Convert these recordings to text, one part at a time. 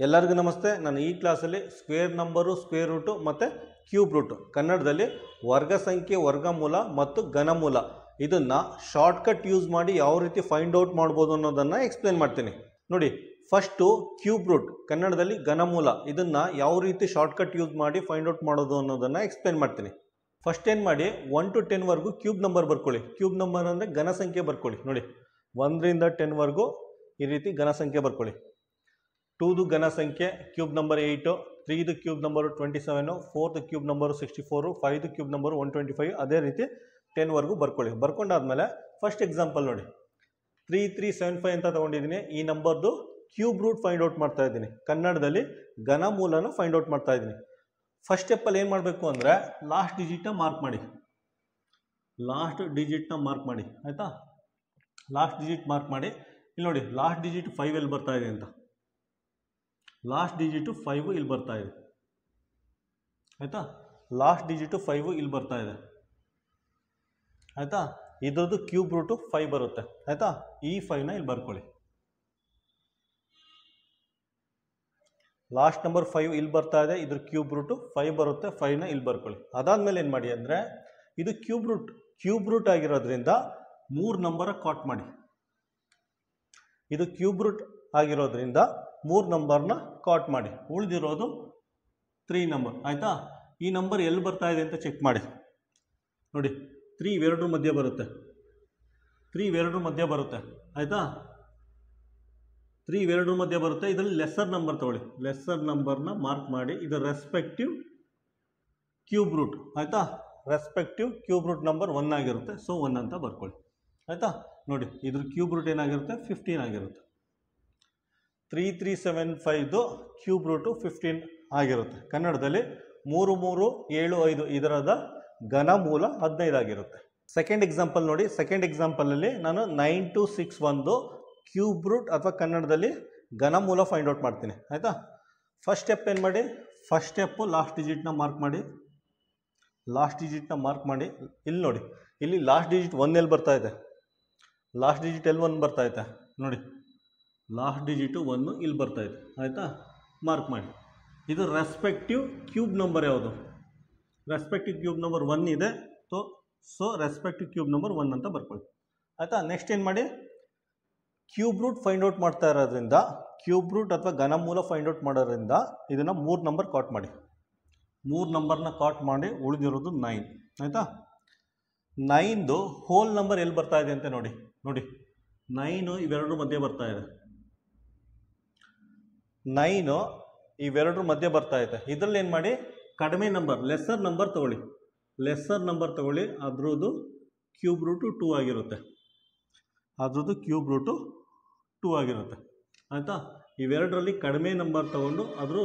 ಎಲ್ಲರಿಗೂ ನಮಸ್ತೆ. ನಾನು ಈ ಕ್ಲಾಸಲ್ಲಿ ಸ್ಕ್ವೇರ್ ನಂಬರು, ಸ್ಕ್ವೇರ್ ರೂಟು ಮತ್ತು ಕ್ಯೂಬ್ ರೂಟು ಕನ್ನಡದಲ್ಲಿ ವರ್ಗ ಸಂಖ್ಯೆ, ವರ್ಗಮೂಲ ಮತ್ತು ಘನಮೂಲ ಇದನ್ನು ಶಾರ್ಟ್ಕಟ್ ಯೂಸ್ ಮಾಡಿ ಯಾವ ರೀತಿ ಫೈಂಡ್ ಔಟ್ ಮಾಡ್ಬೋದು ಅನ್ನೋದನ್ನು ಎಕ್ಸ್ಪ್ಲೇನ್ ಮಾಡ್ತೀನಿ. ನೋಡಿ, ಫಸ್ಟು ಕ್ಯೂಬ್ ರೂಟ್ ಕನ್ನಡದಲ್ಲಿ ಘನಮೂಲ ಇದನ್ನು ಯಾವ ರೀತಿ ಶಾರ್ಟ್ಕಟ್ ಯೂಸ್ ಮಾಡಿ ಫೈಂಡ್ ಔಟ್ ಮಾಡೋದು ಅನ್ನೋದನ್ನು ಎಕ್ಸ್ಪ್ಲೇನ್ ಮಾಡ್ತೀನಿ. ಫಸ್ಟ್ ಏನು ಮಾಡಿ 1 to 10 ವರೆಗೂ ಕ್ಯೂಬ್ ನಂಬರ್ ಬರ್ಕೊಳ್ಳಿ. ಕ್ಯೂಬ್ ನಂಬರ್ ಅಂದರೆ ಘನ ಸಂಖ್ಯೆ ಬರ್ಕೊಳ್ಳಿ. ನೋಡಿ, 1ರಿಂದ 10 ವರೆಗೂ ಈ ರೀತಿ ಘನ ಸಂಖ್ಯೆ ಬರ್ಕೊಳ್ಳಿ. 2ದು ಘನ ಸಂಖ್ಯೆ ಕ್ಯೂಬ್ ನಂಬರ್ 8, 3ದು ಕ್ಯೂಬ್ ನಂಬರು 27, 4ದು ಕ್ಯೂಬ್ ನಂಬರು 64, 5ದು ಕ್ಯೂಬ್ ನಂಬರು 125, ಅದೇ ರೀತಿ 10 ವರೆಗೂ ಬರ್ಕೊಳ್ಳಿ. ಬರ್ಕೊಂಡಾದ್ಮೇಲೆ ಫಸ್ಟ್ ಎಕ್ಸಾಂಪಲ್ ನೋಡಿ, 3375 ಅಂತ ತೊಗೊಂಡಿದ್ದೀನಿ. ಈ ನಂಬರ್ದು ಕ್ಯೂಬ್ ರೂಟ್ ಫೈಂಡ್ ಔಟ್ ಮಾಡ್ತಾ ಇದ್ದೀನಿ. ಕನ್ನಡದಲ್ಲಿ ಘನಮೂಲನ ಫೈಂಡ್ ಔಟ್ ಮಾಡ್ತಾ ಇದ್ದೀನಿ. ಫಸ್ಟ್ ಸ್ಟೆಪ್ಪಲ್ಲಿ ಏನು ಮಾಡಬೇಕು ಅಂದರೆ ಲಾಸ್ಟ್ ಡಿಜಿಟ್ನ ಮಾರ್ಕ್ ಮಾಡಿ. ಲಾಸ್ಟ್ ಡಿಜಿಟ್ನ ಮಾರ್ಕ್ ಮಾಡಿ, ಆಯಿತಾ? ಲಾಸ್ಟ್ ಡಿಜಿಟ್ ಮಾರ್ಕ್ ಮಾಡಿ. ಇಲ್ಲಿ ನೋಡಿ, ಲಾಸ್ಟ್ ಡಿಜಿಟ್ 5 ಎಲ್ಲಿ ಬರ್ತಾ ಇದೆ ಅಂತ. ಲಾಸ್ಟ್ ಡಿಜಿಟು 5 ಇಲ್ಲಿ ಬರ್ತಾ ಇದೆ, ಆಯಿತಾ? ಲಾಸ್ಟ್ ಡಿಜಿಟು 5 ಇಲ್ಲಿ ಬರ್ತಾ ಇದೆ, ಆಯಿತಾ? ಇದ್ರದ್ದು ಕ್ಯೂಬ್ ರೂಟು 5 ಬರುತ್ತೆ, ಆಯಿತಾ? ಈ 5ನ ಇಲ್ಲಿ ಬರ್ಕೊಳ್ಳಿ. ಲಾಸ್ಟ್ ನಂಬರ್ 5 ಇಲ್ಲಿ ಬರ್ತಾ ಇದೆ, ಇದ್ರ ಕ್ಯೂಬ್ ರೂಟು 5 ಬರುತ್ತೆ, 5ನ ಇಲ್ಲಿ ಬರ್ಕೊಳ್ಳಿ. ಅದಾದಮೇಲೆ ಏನು ಮಾಡಿ ಅಂದರೆ, ಇದು ಕ್ಯೂಬ್ ರೂಟ್ ಆಗಿರೋದ್ರಿಂದ 3 ನಂಬರ ಕಾಟ್ ಮಾಡಿ. ಇದು ಕ್ಯೂಬ್ ರೂಟ್ ಆಗಿರೋದ್ರಿಂದ 3 ನಂಬರ್ನ ಕಾಟ್ ಮಾಡಿ. ಉಳಿದಿರೋದು 3 ನಂಬರ್, ಆಯಿತಾ? ಈ ನಂಬರ್ ಎಲ್ಲಿ ಬರ್ತಾ ಇದೆ ಅಂತ ಚೆಕ್ ಮಾಡಿ. ನೋಡಿ, 3 ಇವೆರಡರ ಮಧ್ಯೆ ಬರುತ್ತೆ, 3 ಇವೆರಡರ ಮಧ್ಯೆ ಬರುತ್ತೆ, ಆಯಿತಾ? 3 ಇವೆರಡರ ಮಧ್ಯೆ ಬರುತ್ತೆ. ಇದರಲ್ಲಿ ಲೆಸ್ಸರ್ ನಂಬರ್ ತಗೊಳ್ಳಿ. ಲೆಸ್ಸರ್ ನಂಬರ್ನ ಮಾರ್ಕ್ ಮಾಡಿ. ಇದು ರೆಸ್ಪೆಕ್ಟಿವ್ ಕ್ಯೂಬ್ ರೂಟ್, ಆಯಿತಾ? ರೆಸ್ಪೆಕ್ಟಿವ್ ಕ್ಯೂಬ್ ರೂಟ್ ನಂಬರ್ 1 ಆಗಿರುತ್ತೆ, ಸೊ 1 ಅಂತ ಬರ್ಕೊಳ್ಳಿ, ಆಯಿತಾ? ನೋಡಿ, ಇದ್ರ ಕ್ಯೂಬ್ ರೂಟ್ ಏನಾಗಿರುತ್ತೆ, 15 ಆಗಿರುತ್ತೆ. 3375ದು ಕ್ಯೂಬ್ ರೂಟು 15 ಆಗಿರುತ್ತೆ. ಕನ್ನಡದಲ್ಲಿ 3, 3, 7, 5 ಇದರದ ಘನಮೂಲ 15 ಆಗಿರುತ್ತೆ. ಸೆಕೆಂಡ್ ಎಕ್ಸಾಂಪಲ್ ನೋಡಿ. ಸೆಕೆಂಡ್ ಎಕ್ಸಾಂಪಲಲ್ಲಿ ನಾನು 9261 ಕ್ಯೂಬ್ ರೂಟ್ ಅಥವಾ ಕನ್ನಡದಲ್ಲಿ ಘನಮೂಲ ಫೈಂಡ್ ಔಟ್ ಮಾಡ್ತೀನಿ, ಆಯಿತಾ? ಫಸ್ಟ್ ಸ್ಟೆಪ್ ಏನು ಮಾಡಿ, ಫಸ್ಟ್ ಸ್ಟೆಪ್ಪು ಲಾಸ್ಟ್ ಡಿಜಿಟ್ನ ಮಾರ್ಕ್ ಮಾಡಿ. ಲಾಸ್ಟ್ ಡಿಜಿಟ್ನ ಮಾರ್ಕ್ ಮಾಡಿ. ಇಲ್ಲಿ ನೋಡಿ, ಇಲ್ಲಿ ಲಾಸ್ಟ್ ಡಿಜಿಟ್ 1 ಎಲ್ಲಿ ಬರ್ತಾ ಇದೆ, ಲಾಸ್ಟ್ ಡಿಜಿಟ್ ಎಲ್ಲಿ 1 ಬರ್ತಾ ಇದೆ ನೋಡಿ, ಲಾಸ್ಟ್ ಡಿಜಿಟು 1 ಇಲ್ಲಿ ಬರ್ತಾ ಇದೆ, ಆಯಿತಾ? ಮಾರ್ಕ್ ಮಾಡಿ. ಇದು ರೆಸ್ಪೆಕ್ಟಿವ್ ಕ್ಯೂಬ್ ನಂಬರ್ ಯಾವುದು, ರೆಸ್ಪೆಕ್ಟಿವ್ ಕ್ಯೂಬ್ ನಂಬರ್ 1 ಇದೆ, ಸೊ ರೆಸ್ಪೆಕ್ಟಿವ್ ಕ್ಯೂಬ್ ನಂಬರ್ 1 ಅಂತ ಬರ್ಕೊಳ್ಳಿ, ಆಯಿತಾ? ನೆಕ್ಸ್ಟ್ ಏನು ಮಾಡಿ, ಕ್ಯೂಬ್ ರೂಟ್ ಫೈಂಡ್ ಔಟ್ ಮಾಡ್ತಾ ಇರೋದ್ರಿಂದ, ಕ್ಯೂಬ್ ರೂಟ್ ಅಥವಾ ಘನಮೂಲ ಫೈಂಡ್ ಔಟ್ ಮಾಡೋದ್ರಿಂದ ಇದನ್ನು 3 ನಂಬರ್ ಕಾಟ್ ಮಾಡಿ. 3 ನಂಬರ್ನ ಕಾಟ್ ಮಾಡಿ. ಉಳಿದಿರೋದು 9, ಆಯಿತಾ? 9ದು ಹೋಲ್ ನಂಬರ್ ಎಲ್ಲಿ ಬರ್ತಾ ಇದೆ ಅಂತ ನೋಡಿ. ನೋಡಿ, 9 ಇವೆರಡರ ಮಧ್ಯೆ ಬರ್ತಾ ಇದೆ, 9 ಇವೆರಡರ ಮಧ್ಯೆ ಬರ್ತಾ ಇದೆ. ಇದರಲ್ಲಿ ಏನು ಮಾಡಿ, ಕಡಿಮೆ ನಂಬರ್ ಲೆಸ್ಸರ್ ನಂಬರ್ ತಗೊಳ್ಳಿ. ಲೆಸ್ಸರ್ ನಂಬರ್ ತಗೊಳ್ಳಿ. ಅದ್ರದ್ದು ಕ್ಯೂಬ್ ರೂಟು 2 ಆಗಿರುತ್ತೆ. ಅದ್ರದ್ದು ಕ್ಯೂಬ್ ರೂಟು 2 ಆಗಿರುತ್ತೆ, ಆಯಿತಾ? ಇವೆರಡರಲ್ಲಿ ಕಡಿಮೆ ನಂಬರ್ ತೊಗೊಂಡು ಅದ್ರ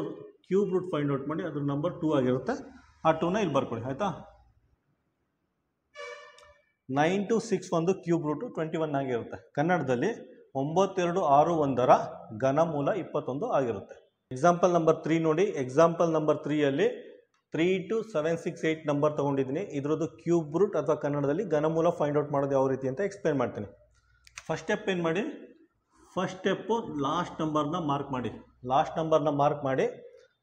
ಕ್ಯೂಬ್ ರೂಟ್ ಫೈಂಡ್ ಔಟ್ ಮಾಡಿ. ಅದ್ರ ನಂಬರ್ 2 ಆಗಿರುತ್ತೆ. ಆ 2ನ ಇಲ್ಲಿ ಬರ್ಕೊಳ್ಳಿ, ಆಯಿತಾ? 9261 ಕ್ಯೂಬ್ ರೂಟು 21 ಆಗಿರುತ್ತೆ. ಕನ್ನಡದಲ್ಲಿ 9261ರ ಘನಮೂಲ 21 ಆಗಿರುತ್ತೆ. ಎಕ್ಸಾಂಪಲ್ ನಂಬರ್ 3 ನೋಡಿ. ಎಕ್ಸಾಂಪಲ್ ನಂಬರ್ 3ಯಲ್ಲಿ 32768 ನಂಬರ್ ತೊಗೊಂಡಿದ್ದೀನಿ. ಇದರದ್ದು ಕ್ಯೂಬ್ ರೂಟ್ ಅಥವಾ ಕನ್ನಡದಲ್ಲಿ ಘನಮೂಲ ಫೈಂಡ್ ಔಟ್ ಮಾಡೋದು ಯಾವ ರೀತಿ ಅಂತ ಎಕ್ಸ್ಪ್ಲೇನ್ ಮಾಡ್ತೀನಿ. ಫಸ್ಟ್ ಸ್ಟೆಪ್ ಏನು ಮಾಡಿ, ಫಸ್ಟ್ ಸ್ಟೆಪ್ಪು ಲಾಸ್ಟ್ ನಂಬರ್ನ ಮಾರ್ಕ್ ಮಾಡಿ. ಲಾಸ್ಟ್ ನಂಬರ್ನ ಮಾರ್ಕ್ ಮಾಡಿ.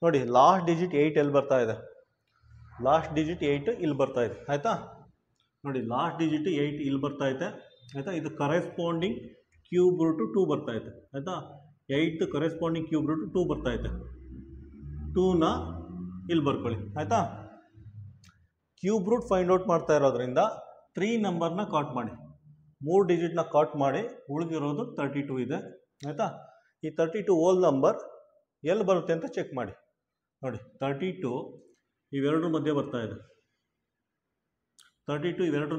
ನೋಡಿ, ಲಾಸ್ಟ್ ಡಿಜಿಟ್ 8 ಎಲ್ಲಿ ಬರ್ತಾ ಇದೆ, ಲಾಸ್ಟ್ ಡಿಜಿಟ್ 8 ಇಲ್ಲಿ ಬರ್ತಾ ಇದೆ, ಆಯಿತಾ? ನೋಡಿ, ಲಾಸ್ಟ್ ಡಿಜಿಟ್ 8 ಇಲ್ಲಿ ಬರ್ತಾ ಇದೆ, ಆಯಿತಾ? ಇದು ಕರೆಸ್ಪಾಂಡಿಂಗ್ ಕ್ಯೂಬ್ ರೂಟು 2 ಬರ್ತಾ ಇದೆ, ಆಯಿತಾ? 8 ಕರೆಸ್ಪಾಂಡಿಂಗ್ ಕ್ಯೂಬ್ ರೂಟು 2 ಬರ್ತಾ ಇದೆ. 2ನ ಇಲ್ಲಿ ಬರ್ಕೊಳ್ಳಿ, ಆಯಿತಾ? ಕ್ಯೂಬ್ ರೂಟ್ ಫೈಂಡ್ ಔಟ್ ಮಾಡ್ತಾ ಇರೋದ್ರಿಂದ 3 ನಂಬರ್ನ ಕಾಟ್ ಮಾಡಿ. 3 ಡಿಜಿಟ್ನ ಕಾಟ್ ಮಾಡಿ. ಉಳಿದಿರೋದು 32 ಇದೆ, ಆಯಿತಾ? ಈ 32 ಹೋಲ್ ನಂಬರ್ ಎಲ್ಲಿ ಬರುತ್ತೆ ಅಂತ ಚೆಕ್ ಮಾಡಿ. ನೋಡಿ, 32 ಇವೆರಡರ ಮಧ್ಯೆ ಬರ್ತಾ ಇದೆ, 32 ಇವೆರಡರ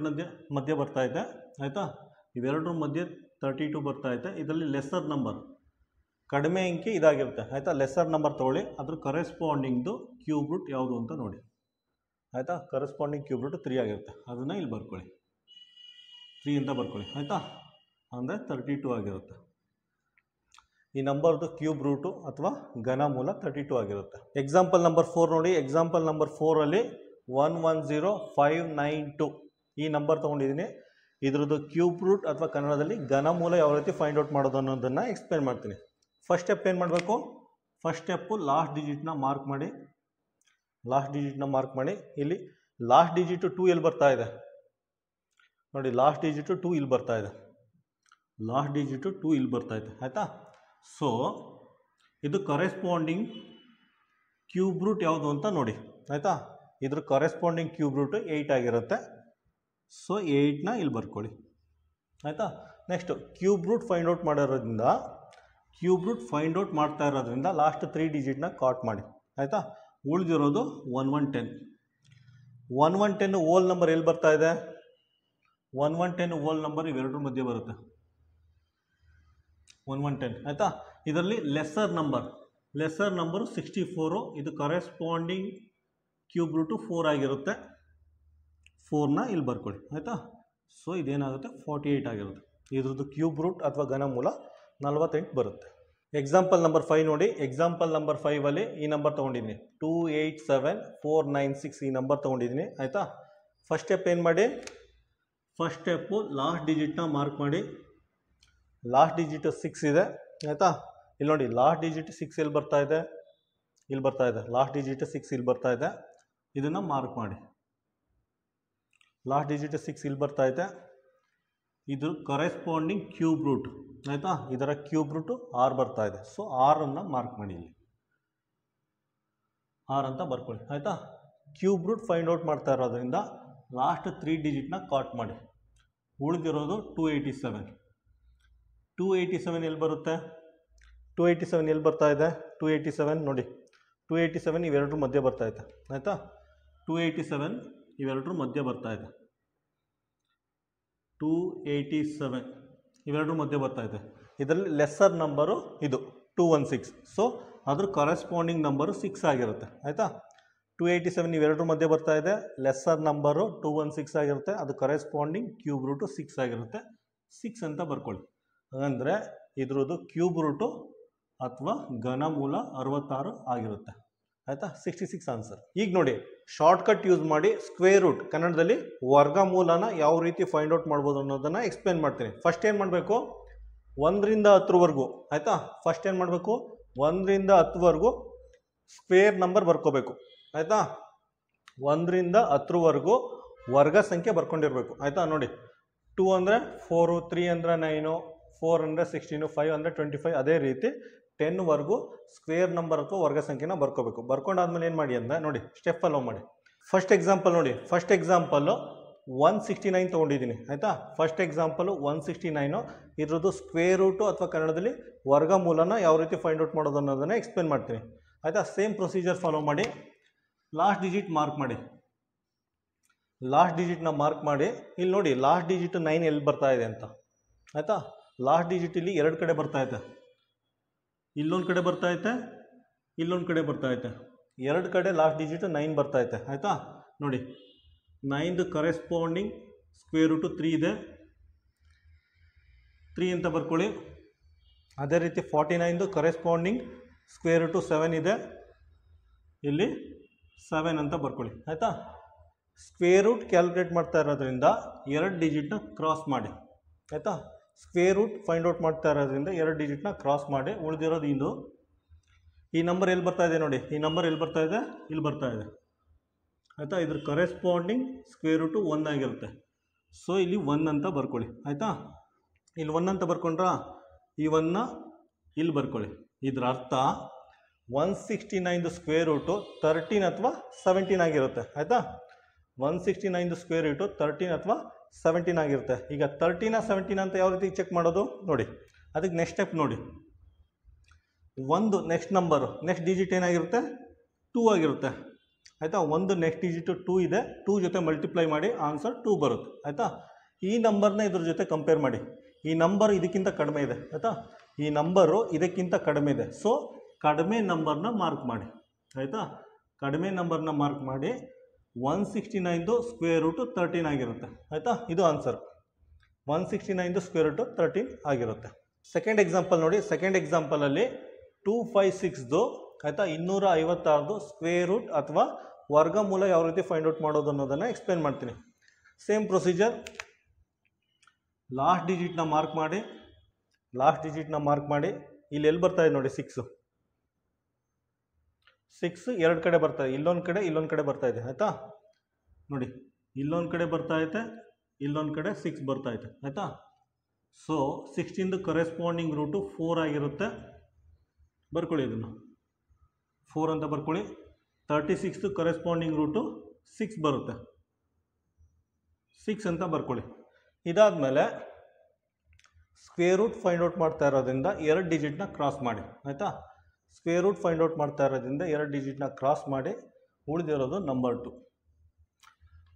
ಮಧ್ಯೆ ಬರ್ತಾ ಇದೆ, ಆಯಿತಾ? ಇವೆರಡರ ಮಧ್ಯೆ 32 ಬರ್ತಾ ಇದೆ. ಇದರಲ್ಲಿ ಲೆಸ್ಸರ್ ನಂಬರ್ ಕಡಿಮೆ ಅಂಕಿ ಇದಾಗಿರುತ್ತೆ, ಆಯಿತಾ? ಲೆಸ್ಸರ್ ನಂಬರ್ ತೊಗೊಳ್ಳಿ. ಅದ್ರ ಕರೆಸ್ಪಾಂಡಿಂಗ್ದು ಕ್ಯೂಬ್ ರೂಟ್ ಯಾವುದು ಅಂತ ನೋಡಿ, ಆಯಿತಾ? ಕರೆಸ್ಪಾಂಡಿಂಗ್ ಕ್ಯೂಬ್ ರೂಟ್ 3 ಆಗಿರುತ್ತೆ. ಅದನ್ನು ಇಲ್ಲಿ ಬರ್ಕೊಳ್ಳಿ, 3 ಅಂತ ಬರ್ಕೊಳ್ಳಿ, ಆಯಿತಾ? ಅಂದರೆ 32 ಆಗಿರುತ್ತೆ. ಈ ನಂಬರ್ದು ಕ್ಯೂಬ್ ರೂಟು ಅಥವಾ ಘನಮೂಲ 32 ಆಗಿರುತ್ತೆ. ಎಕ್ಸಾಂಪಲ್ ನಂಬರ್ 4 ನೋಡಿ. ಎಕ್ಸಾಂಪಲ್ ನಂಬರ್ 4ಅಲ್ಲಿ 110592 ಈ ನಂಬರ್ ತೊಗೊಂಡಿದ್ದೀನಿ. ಇದ್ರದ್ದು ಕ್ಯೂಬ್ ರೂಟ್ ಅಥವಾ ಕನ್ನಡದಲ್ಲಿ ಘನಮೂಲ ಯಾವ ರೀತಿ ಫೈಂಡ್ ಔಟ್ ಮಾಡೋದು ಅನ್ನೋದನ್ನು ಎಕ್ಸ್ಪ್ಲೇನ್ ಮಾಡ್ತೀನಿ. ಫಸ್ಟ್ ಸ್ಟೆಪ್ ಏನು ಮಾಡಬೇಕು, ಫಸ್ಟ್ ಸ್ಟೆಪ್ಪು ಲಾಸ್ಟ್ ಡಿಜಿಟ್ನ ಮಾರ್ಕ್ ಮಾಡಿ, ಇಲ್ಲಿ ಲಾಸ್ಟ್ ಡಿಜಿಟು 2 ಎಲ್ಲಿ ಬರ್ತಾ ಇದೆ ನೋಡಿ, ಲಾಸ್ಟ್ ಡಿಜಿಟು 2 ಇಲ್ಲಿ ಬರ್ತಾ ಇದೆ, ಆಯಿತಾ. ಸೊ ಇದು ಕರೆಸ್ಪಾಂಡಿಂಗ್ ಕ್ಯೂಬ್ ರೂಟ್ ಯಾವುದು ಅಂತ ನೋಡಿ, ಆಯಿತಾ. ಇದ್ರ ಕರೆಸ್ಪಾಂಡಿಂಗ್ ಕ್ಯೂಬ್ ರೂಟ್ 8 ಆಗಿರುತ್ತೆ. ಸೊ 8ನ ಇಲ್ಲಿ ಬರ್ಕೊಳ್ಳಿ, ಆಯಿತಾ. Next cube root find out ಮಾಡ್ತಾ ಇರೋದ್ರಿಂದ ಲಾಸ್ಟ್ 3 ಡಿಜಿಟ್ನ ಕಾಟ್ ಮಾಡಿ, ಆಯಿತಾ. ಉಳಿದಿರೋದು 1110 ಓಲ್ ನಂಬರ್ ಎಲ್ಲಿ ಬರ್ತಾ ಇದೆ, 1110 ಓಲ್ ನಂಬರ್ ಇವೆರಡರ ಮಧ್ಯೆ ಬರುತ್ತೆ, 1110, ಆಯಿತಾ. ಇದರಲ್ಲಿ ಲೆಸ್ಸರ್ ನಂಬರು 64, ಇದು ಕರೆಸ್ಪಾಂಡಿಂಗ್ ಕ್ಯೂಬ್ ರೂಟು 4 ಆಗಿರುತ್ತೆ, 4ನ ಇಲ್ಲಿ ಬರ್ಕೊಳ್ಳಿ, ಆಯಿತಾ. ಸೊ ಇದೇನಾಗುತ್ತೆ 48 ಆಗಿರುತ್ತೆ. ಇದ್ರದ್ದು ಕ್ಯೂಬ್ ರೂಟ್ ಅಥವಾ ಘನಮೂಲ 48 ಬರುತ್ತೆ. ಎಕ್ಸಾಂಪಲ್ ನಂಬರ್ 5 ನೋಡಿ. ಎಕ್ಸಾಂಪಲ್ ನಂಬರ್ 5ಅಲ್ಲಿ ಈ ನಂಬರ್ ತೊಗೊಂಡಿದ್ದೀನಿ, 287496 ಈ ನಂಬರ್ ತೊಗೊಂಡಿದ್ದೀನಿ, ಆಯಿತಾ. ಫಸ್ಟ್ ಸ್ಟೆಪ್ ಏನು ಮಾಡಿ, ಫಸ್ಟ್ ಸ್ಟೆಪ್ಪು ಲಾಸ್ಟ್ ಡಿಜಿಟ್ನ ಮಾರ್ಕ್ ಮಾಡಿ, ಲಾಸ್ಟ್ ಡಿಜಿಟ್ 6 ಇದೆ, ಆಯಿತಾ. ಇಲ್ಲಿ ನೋಡಿ ಲಾಸ್ಟ್ ಡಿಜಿಟ್ 6 ಎಲ್ಲಿ ಬರ್ತಾ ಇದೆ, ಲಾಸ್ಟ್ ಡಿಜಿಟ್ 6 ಇಲ್ಲಿ ಬರ್ತಾ ಇದೆ, ಇದನ್ನು ಮಾರ್ಕ್ ಮಾಡಿ. ಲಾಸ್ಟ್ ಡಿಜಿಟ್ 6 ಇಲ್ಲಿ ಬರ್ತಾ ಇದೆ, ಇದು ಕರೆಸ್ಪಾಂಡಿಂಗ್ ಕ್ಯೂಬ್ ರೂಟ್, ಆಯಿತಾ. ಇದರ ಕ್ಯೂಬ್ ರೂಟು 6 ಬರ್ತಾ ಇದೆ. ಸೊ 6ಅನ್ನು ಮಾರ್ಕ್ ಮಾಡಿ, ಇಲ್ಲಿ 6 ಅಂತ ಬರ್ಕೊಳ್ಳಿ, ಆಯಿತಾ. ಕ್ಯೂಬ್ ರೂಟ್ ಫೈಂಡ್ ಔಟ್ ಮಾಡ್ತಾ ಇರೋದ್ರಿಂದ ಲಾಸ್ಟ್ 3 ಡಿಜಿಟ್ನ ಕಾಟ್ ಮಾಡಿ, ಉಳಿದಿರೋದು 287 ಎಲ್ಲಿ ಬರುತ್ತೆ, 287 ಎಲ್ಲಿ ಬರ್ತಾ ಇದೆ, 287 ನೋಡಿ, 287 ಇವೆರಡರ ಮಧ್ಯೆ ಬರ್ತಾ ಇದೆ, ಆಯಿತಾ. 287 ಇವೆರಡರ ಮಧ್ಯೆ ಬರ್ತಾ ಇದೆ, 287 ಇವೆರಡರ ಮಧ್ಯೆ ಬರ್ತಾ ಇದೆ. ಇದರಲ್ಲಿ ಲೆಸ್ಸರ್ ನಂಬರು ಇದು 216, ಸೊ ಅದ್ರ ಕರೆಸ್ಪಾಂಡಿಂಗ್ ನಂಬರು 6 ಆಗಿರುತ್ತೆ, ಆಯಿತಾ. 287 ಇವೆರಡರ ಮಧ್ಯೆ ಬರ್ತಾ ಇದೆ, ಲೆಸ್ಸರ್ ನಂಬರು 216 ಆಗಿರುತ್ತೆ, ಅದು ಕರೆಸ್ಪಾಂಡಿಂಗ್ ಕ್ಯೂಬ್ ರೂಟು 6 ಆಗಿರುತ್ತೆ, 6 ಅಂತ ಬರ್ಕೊಳ್ಳಿ. ಅಂದರೆ ಇದ್ರದ್ದು ಕ್ಯೂಬ್ ರೂಟು ಅಥವಾ ಘನಮೂಲ 66 ಆಗಿರುತ್ತೆ, ಆಯಿತಾ. 66 ಆನ್ಸರ್. ಈಗ ನೋಡಿ, ಶಾರ್ಟ್ಕಟ್ ಯೂಸ್ ಮಾಡಿ ಸ್ಕ್ವೇರ್ ರೂಟ್ ಕನ್ನಡದಲ್ಲಿ ವರ್ಗಮೂಲನ ಯಾವ ರೀತಿ ಫೈಂಡ್ ಔಟ್ ಮಾಡ್ಬೋದು ಅನ್ನೋದನ್ನು ಎಕ್ಸ್ಪ್ಲೇನ್ ಮಾಡ್ತೀನಿ. ಫಸ್ಟ್ ಏನು ಮಾಡಬೇಕು, 1ರಿಂದ 10ವರೆಗೂ, ಆಯಿತಾ. ಫಸ್ಟ್ ಏನು ಮಾಡಬೇಕು, 1ರಿಂದ 10ವರೆಗೂ ಸ್ಕ್ವೇರ್ ನಂಬರ್ ಬರ್ಕೋಬೇಕು, ಆಯಿತಾ. 1ರಿಂದ 10ವರೆಗೂ ವರ್ಗ ಸಂಖ್ಯೆ ಬರ್ಕೊಂಡಿರಬೇಕು, ಆಯಿತಾ. ನೋಡಿ, 2 ಅಂದರೆ 4, 3 ಅಂದರೆ 9, 4 ಅಂದರೆ 16, 5 ಅಂದರೆ 25, ಅದೇ ರೀತಿ 10ವರೆಗೂ ಸ್ಕ್ವೇರ್ ನಂಬರ್ ಅಥವಾ ವರ್ಗ ಸಂಖ್ಯೆನ ಬರ್ಕೋಬೇಕು. ಬರ್ಕೊಂಡಾದ್ಮೇಲೆ ಏನು ಮಾಡಿ ಅಂದರೆ ನೋಡಿ, ಸ್ಟೆಪ್ ಫಾಲೋ ಮಾಡಿ. ಫಸ್ಟ್ ಎಕ್ಸಾಂಪಲ್ ನೋಡಿ, ಫಸ್ಟ್ ಎಕ್ಸಾಂಪಲ್ಲು 169 ತೊಗೊಂಡಿದ್ದೀನಿ, ಆಯಿತಾ. ಫಸ್ಟ್ ಎಕ್ಸಾಂಪಲು 169, ಇದ್ರದ್ದು ಸ್ಕ್ವೇರ್ ರೂಟು ಅಥವಾ ಕನ್ನಡದಲ್ಲಿ ವರ್ಗಮೂಲನ ಯಾವ ರೀತಿ ಫೈಂಡ್ ಔಟ್ ಮಾಡೋದು ಅನ್ನೋದನ್ನು ಎಕ್ಸ್ಪ್ಲೇನ್ ಮಾಡ್ತೀನಿ, ಆಯಿತಾ. ಸೇಮ್ ಪ್ರೊಸೀಜರ್ ಫಾಲೋ ಮಾಡಿ. ಲಾಸ್ಟ್ ಡಿಜಿಟ್ ಮಾರ್ಕ್ ಮಾಡಿ, ಲಾಸ್ಟ್ ಡಿಜಿಟ್ನ ಮಾರ್ಕ್ ಮಾಡಿ. ಇಲ್ಲಿ ನೋಡಿ ಲಾಸ್ಟ್ ಡಿಜಿಟ್ 9 ಎಲ್ಲಿ ಬರ್ತಾ ಇದೆ ಅಂತ, ಆಯಿತಾ. ಲಾಸ್ಟ್ ಡಿಜಿಟ್ ಇಲ್ಲಿ 2 ಕಡೆ ಬರ್ತಾ ಇದೆ, ಇಲ್ಲೊಂದು ಕಡೆ ಬರ್ತಾ ಐತೆ, ಇಲ್ಲೊಂದು ಕಡೆ ಬರ್ತಾ ಐತೆ, 2 ಕಡೆ ಲಾಸ್ಟ್ ಡಿಜಿಟ್ 9 ಬರ್ತಾ ಐತೆ, ಆಯಿತಾ. ನೋಡಿ 9ದು ಕರೆಸ್ಪಾಂಡಿಂಗ್ ಸ್ಕ್ವೇರ್ ರೂಟು 3 ಇದೆ, 3 ಅಂತ ಬರ್ಕೊಳ್ಳಿ. ಅದೇ ರೀತಿ 49ದು ಕರೆಸ್ಪಾಂಡಿಂಗ್ ಸ್ಕ್ವೇರ್ ರೂಟು 7 ಇದೆ, ಇಲ್ಲಿ 7 ಅಂತ ಬರ್ಕೊಳ್ಳಿ, ಆಯಿತಾ. ಸ್ಕ್ವೇರ್ ರೂಟ್ ಕ್ಯಾಲ್ಕುಲೇಟ್ ಮಾಡ್ತಾ ಇರೋದ್ರಿಂದ 2 ಡಿಜಿಟ್ನ ಕ್ರಾಸ್ ಮಾಡಿ, ಆಯಿತಾ. ಸ್ಕ್ವೇರ್ ರೂಟ್ ಫೈಂಡ್ ಔಟ್ ಮಾಡ್ತಾ ಇರೋದ್ರಿಂದ 2 ಡಿಜಿಟ್ನ ಕ್ರಾಸ್ ಮಾಡಿ, ಉಳಿದಿರೋದು ಇದು. ಈ ನಂಬರ್ ಎಲ್ಲಿ ಬರ್ತಾ ಇದೆ ನೋಡಿ, ಈ ನಂಬರ್ ಎಲ್ಲಿ ಬರ್ತಾ ಇದೆ, ಇಲ್ಲಿ ಬರ್ತಾ ಇದೆ, ಆಯಿತಾ. ಇದ್ರ ಕರೆಸ್ಪಾಂಡಿಂಗ್ ಸ್ಕ್ವೇರ್ ರೂಟು 1 ಆಗಿರುತ್ತೆ. ಸೊ ಇಲ್ಲಿ 1 ಅಂತ ಬರ್ಕೊಳ್ಳಿ, ಆಯಿತಾ. ಇಲ್ಲಿ 1 ಅಂತ ಬರ್ಕೊಂಡ್ರಾ, ಈ 1ನ ಇಲ್ಲಿ ಬರ್ಕೊಳ್ಳಿ. ಇದ್ರ ಅರ್ಥ 169ದು ಸ್ಕ್ವೇರ್ ರೂಟು 13 ಅಥವಾ 17 ಆಗಿರುತ್ತೆ, ಆಯಿತಾ. 169ದು ಸ್ಕ್ವೇರ್ ರೂಟು 13 ಅಥವಾ 17 ಆಗಿರುತ್ತೆ. ಈಗ 13 17 ಅಂತ ಯಾವ ರೀತಿ ಚೆಕ್ ಮಾಡೋದು ನೋಡಿ, ಅದಕ್ಕೆ ನೆಕ್ಸ್ಟ್ ಸ್ಟೆಪ್ ನೋಡಿ. ಒಂದು ನೆಕ್ಸ್ಟ್ ನಂಬರು ನೆಕ್ಸ್ಟ್ ಡಿಜಿಟ್ ಏನಾಗಿರುತ್ತೆ, 2 ಆಗಿರುತ್ತೆ, ಆಯಿತಾ. ಒಂದು ನೆಕ್ಸ್ಟ್ ಡಿಜಿಟು 2 ಇದೆ, 2 ಜೊತೆ ಮಲ್ಟಿಪ್ಲೈ ಮಾಡಿ ಆನ್ಸರ್ 2 ಬರುತ್ತೆ, ಆಯಿತಾ. ಈ ನಂಬರ್ನ ಇದ್ರ ಜೊತೆ ಕಂಪೇರ್ ಮಾಡಿ, ಈ ನಂಬರ್ ಇದಕ್ಕಿಂತ ಕಡಿಮೆ ಇದೆ, ಆಯಿತಾ. ಈ ನಂಬರು ಇದಕ್ಕಿಂತ ಕಡಿಮೆ ಇದೆ, ಸೊ ಕಡಿಮೆ ನಂಬರ್ನ ಮಾರ್ಕ್ ಮಾಡಿ, ಆಯಿತಾ. ಕಡಿಮೆ ನಂಬರ್ನ ಮಾರ್ಕ್ ಮಾಡಿ. 169ದು ಸ್ಕ್ವೇರ್ ರೂಟು 13 ಆಗಿರುತ್ತೆ, ಆಯಿತಾ. ಇದು ಆನ್ಸರ್. 169ದು ಸ್ಕ್ವೇರ್ ರೂಟು 13 ಆಗಿರುತ್ತೆ. ಸೆಕೆಂಡ್ ಎಕ್ಸಾಂಪಲ್ ನೋಡಿ. ಸೆಕೆಂಡ್ ಎಕ್ಸಾಂಪಲಲ್ಲಿ 256ದು, ಆಯಿತಾ, 256ದು ಸ್ಕ್ವೇರ್ ರೂಟ್ ಅಥವಾ ವರ್ಗಮೂಲ ಯಾವ ರೀತಿ ಫೈಂಡ್ ಔಟ್ ಮಾಡೋದು ಅನ್ನೋದನ್ನು ಎಕ್ಸ್ಪ್ಲೇನ್ ಮಾಡ್ತೀನಿ. Same procedure. ಲಾಸ್ಟ್ ಡಿಜಿಟ್ನ ಮಾರ್ಕ್ ಮಾಡಿ, ಲಾಸ್ಟ್ ಡಿಜಿಟ್ನ ಮಾರ್ಕ್ ಮಾಡಿ. ಇಲ್ಲಿ ಎಲ್ಲಿ ಬರ್ತಾ ಇದೆ ನೋಡಿ 6, 6 ಎರಡು ಕಡೆ ಬರ್ತಾ ಇದೆ, ಇಲ್ಲೊಂದು ಕಡೆ ಬರ್ತಾ ಇದೆ ಆಯಿತಾ. ನೋಡಿ ಇಲ್ಲೊಂದು ಕಡೆ ಬರ್ತಾ ಐತೆ, ಇಲ್ಲೊಂದು ಕಡೆ 6 ಬರ್ತಾ ಐತೆ ಆಯಿತಾ. ಸೊ 16 ಕರೆಸ್ಪಾಂಡಿಂಗ್ ರೂಟು 4 ಆಗಿರುತ್ತೆ. ಬರ್ಕೊಳ್ಳಿ ಇದನ್ನು 4 ಅಂತ ಬರ್ಕೊಳ್ಳಿ. 36 ಕರೆಸ್ಪಾಂಡಿಂಗ್ ರೂಟು 6 ಬರುತ್ತೆ, 6 ಅಂತ ಬರ್ಕೊಳ್ಳಿ. ಇದಾದಮೇಲೆ ಸ್ಕ್ವೇರ್ ರೂಟ್ ಫೈಂಡ್ ಔಟ್ ಮಾಡ್ತಾ ಇರೋದ್ರಿಂದ 2 ಡಿಜಿಟ್ನ ಕ್ರಾಸ್ ಮಾಡಿ ಆಯಿತಾ. ಸ್ಕ್ವೇರ್ ರೂಟ್ ಫೈಂಡ್ ಔಟ್ ಮಾಡ್ತಾ ಇರೋದ್ರಿಂದ 2 ಡಿಜಿಟ್ನ ಕ್ರಾಸ್ ಮಾಡಿ ಉಳಿದಿರೋದು ನಂಬರ್ 2.